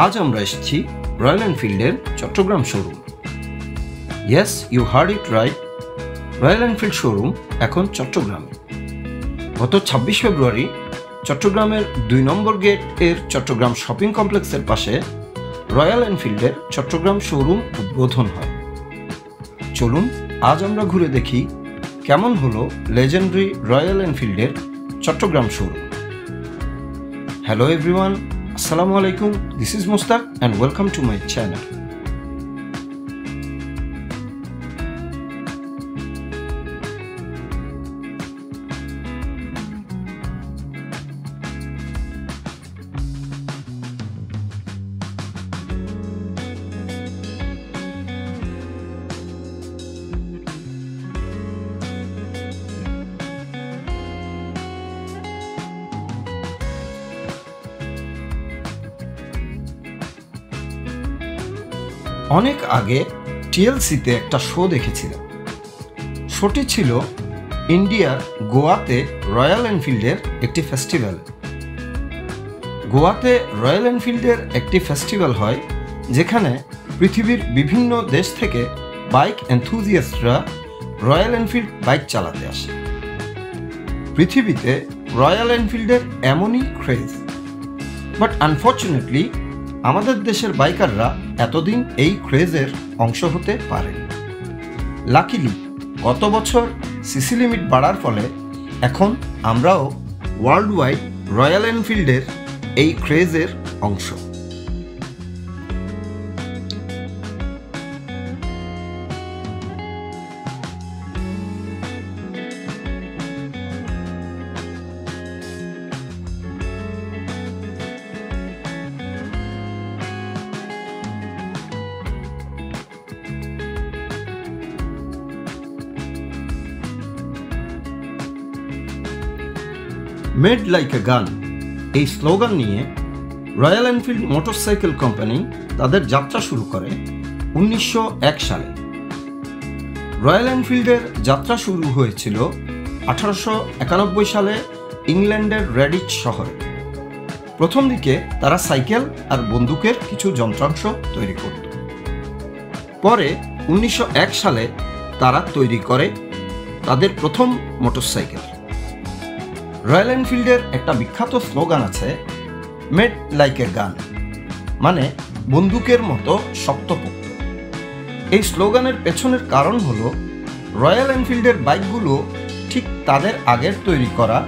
आज আমরা এসেছি রয়্যাল এনফিল্ডের Chattogram showroom. Yes, you heard it right, Royal Enfield showroom এখন চট্টগ্রামে। গত 26 ফেব্রুয়ারি চট্টগ্রামের 2 নম্বর গেট এর চট্টগ্রাম শপিং কমপ্লেক্সের পাশে রয়্যাল এনফিল্ডের চট্টগ্রাম শোরুম উদ্বোধন হয়। চলুন আজ আমরা ঘুরে দেখি কেমন হলো লেজেন্ডারি রয়্যাল এনফিল্ডের চট্টগ্রাম শোরুম। হ্যালো এভরিওয়ান, আসসালামু আলাইকুম, this is Mustak and welcome to my channel. অনেক আগে টিএলসিতে একটা শো দেখেছিলাম। শোটি ছিল ইন্ডিয়ার গোয়াতে রয়্যাল এনফিল্ডের একটি ফেস্টিভ্যাল। গোয়াতে রয়্যাল এনফিল্ডের একটি ফেস্টিভ্যাল হয় যেখানে পৃথিবীর বিভিন্ন দেশ থেকে বাইক এনথুজিয়াস্টরা রয়্যাল এনফিল্ড বাইক চালাতে আসে। পৃথিবীতে রয়্যাল এনফিল্ডের এমনই ক্রেজ, বাট আনফর্চুনেটলি আমাদের দেশের বাইকাররা এতদিন এই ক্রেজের অংশ হতে পারেন। লাকিলি গত বছর সিসি লিমিট বাড়ার ফলে এখন আমরাও ওয়ার্ল্ড ওয়াইড রয়্যাল এনফিল্ডের এই ক্রেজের অংশ। মেড লাইক এ গান এই স্লোগান নিয়ে রয়্যাল এনফিল্ড মোটরসাইকেল কোম্পানি তাদের যাত্রা শুরু করে 1901 সালে। রয়্যাল এনফিল্ডের যাত্রা শুরু হয়েছিল 1891 সালে ইংল্যান্ডের রেডিচ শহরে। প্রথম দিকে তারা সাইকেল আর বন্দুকের কিছু যন্ত্রাংশ তৈরি করত। পরে 1901 সালে তারা তৈরি করে তাদের প্রথম মোটরসাইকেল। রয়্যাল এনফিল্ডের একটা বিখ্যাত স্লোগান আছে, মেড লাইক এ গান, মানে বন্দুকের মতো শক্তপোক্ত। এই স্লোগানের পেছনের কারণ হলো রয়্যাল এনফিল্ডের বাইকগুলো ঠিক তাদের আগের তৈরি করা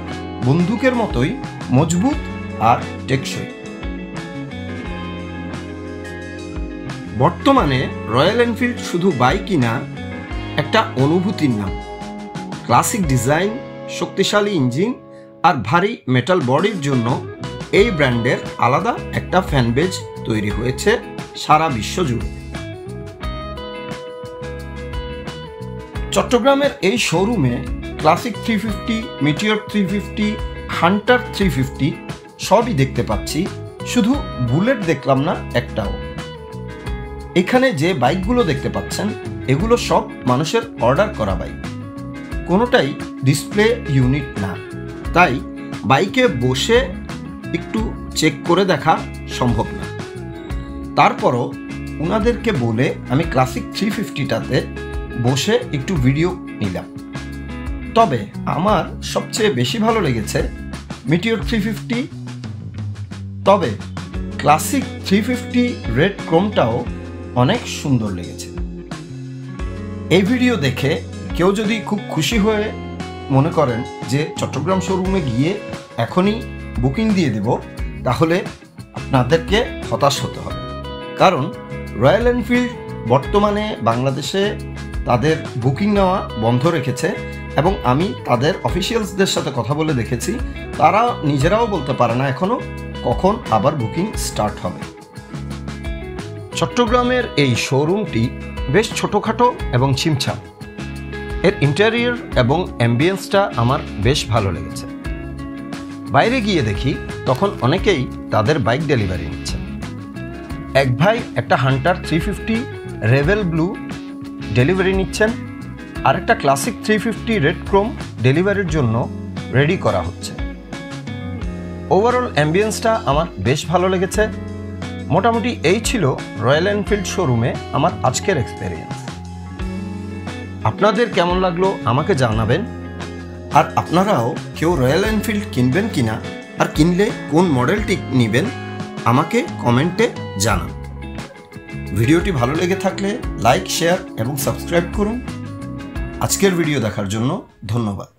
বন্দুকের মতোই মজবুত আর টেকসই। বর্তমানে রয়্যাল এনফিল্ড শুধু বাইকই না, একটা অনুভূতির নাম। ক্লাসিক ডিজাইন, শক্তিশালী ইঞ্জিন আর ভারী মেটাল বডির জন্য এই ব্র্যান্ডের আলাদা একটা ফ্যানবেজ তৈরি হয়েছে সারা বিশ্ব জুড়ে। চট্টগ্রামের এই শোরুমে ক্লাসিক 350, মিটিওর 350, হান্টার 350 সবই দেখতে পাচ্ছি, শুধু বুলেট দেখলাম না একটাও। এখানে যে বাইকগুলো দেখতে পাচ্ছেন এগুলো সব মানুষের অর্ডার করা বাইক, কোনোটাই ডিসপ্লে ইউনিট না, তাই বাইকে বসে একটু চেক করে দেখা সম্ভব না। তারপরও ওনাদেরকে বলে আমি ক্লাসিক 350টাতে বসে একটু ভিডিও নিলাম। তবে আমার সবচেয়ে বেশি ভালো লেগেছে মিটিওর 350, তবে ক্লাসিক 350 রেড ক্রোমটাও অনেক সুন্দর লেগেছে। এই ভিডিও দেখে কেউ যদি খুব খুশি হয়ে মনে করেন যে চট্টগ্রাম শোরুমে গিয়ে এখনই বুকিং দিয়ে দেব, তাহলে আপনাদেরকে হতাশ হতে হবে। কারণ রয়্যাল এনফিল্ড বর্তমানে বাংলাদেশে তাদের বুকিং নেওয়া বন্ধ রেখেছে এবং আমি তাদের অফিসিয়ালসদের সাথে কথা বলে দেখেছি, তারা নিজেরাও বলতে পারে না এখনও কখন আবার বুকিং স্টার্ট হবে। চট্টগ্রামের এই শোরুমটি বেশ ছোটোখাটো এবং ছিমছাম। এর ইন্টেরিয়র এবং অ্যাম্বিয়েন্সটা আমার বেশ ভালো লেগেছে। বাইরে গিয়ে দেখি তখন অনেকেই তাদের বাইক ডেলিভারি নিচ্ছে। এক ভাই একটা হান্টার 350 রেভেল ব্লু ডেলিভারি নিচ্ছেন, আর একটা ক্লাসিক 350 রেড ক্রোম ডেলিভারির জন্য রেডি করা হচ্ছে। ওভারঅল অ্যাম্বিয়েন্সটা আমার বেশ ভালো লেগেছে। মোটামুটি এই ছিল রয়্যাল এনফিল্ড শোরুমে আমার আজকের এক্সপেরিয়েন্স। আপনাদের কেমন লাগলো আমাকে জানাবেন। আর আপনারাও কেউ রয়্যাল এনফিল্ড কিনবেন কিনা, আর কিনলে কোন মডেলটি নেবেন আমাকে কমেন্টে জানান। ভিডিওটি ভালো লেগে থাকলে লাইক, শেয়ার এবং সাবস্ক্রাইব করুন। আজকের ভিডিও দেখার জন্য ধন্যবাদ।